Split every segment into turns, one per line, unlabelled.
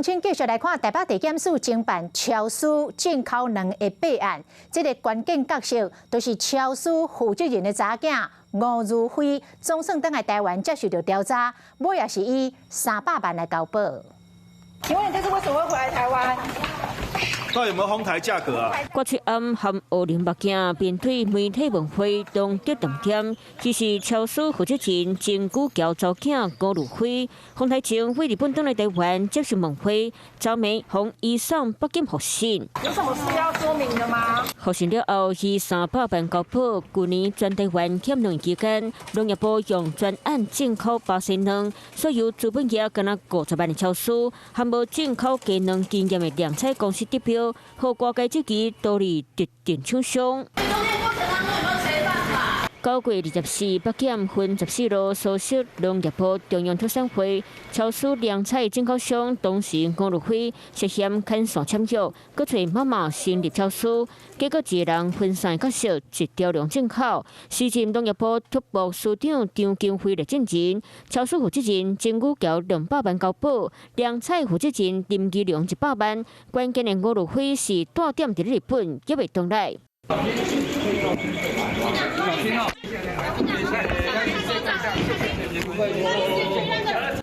乡亲继续来看台北地检署侦办超市进口2个弊案，这个关键角色就是超市负责人的查囝吴如辉，总算等来台湾接受到调查，尾也是以300万来交保。
请问你这次为什么会回来台湾？
到底有没有哄抬价格啊？
郭翠安和乌林目镜面对媒体问会中得重点，其实超市负责人真久交查囝吴如辉，洪台前为日本登来台湾接受问会，早暝向移送北京复审。
有什么事要说明的吗？
复审了后，以300万交保。去年全台湾欠农期间，农业部用专案进口巴西卵，所有资本业敢若50万的超市，还无进口鸡卵经验的粮菜公司得标。和外界积极道理直电厂商。9月24日，北检分14路所属农业部中央特产会超市粮菜进口商董事吴如辉涉嫌牵线签约，搁找某某成立超市，结果一个人分散角色，一条龙进口。时任农业部特务司长张经辉来证人，超市负责人真久交200万交保，粮菜负责人林基良100万。关键的吴如辉是大店伫日本，也未回来。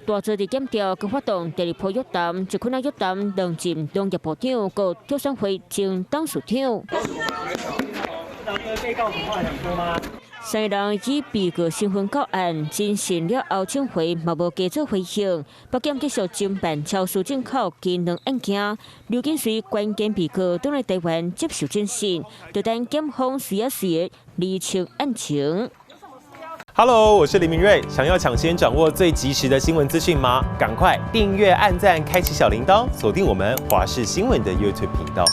大做地检调，佮发动第2波约谈，就困难约谈两任农业部长、佮特产会前董事长。
被告话想说吗
3个人以被告身份告案，进行了后请回，嘛无加做回应。北检继续侦办超市进口鸡卵案件，刘金水关键被告倒来台湾接受侦讯，就等检方随厘清案情。
Hello， 我是林明瑞。想要抢先掌握最及时的新闻资讯吗？赶快订阅、按赞、开启小铃铛，锁定我们华视新闻的 YouTube 频道。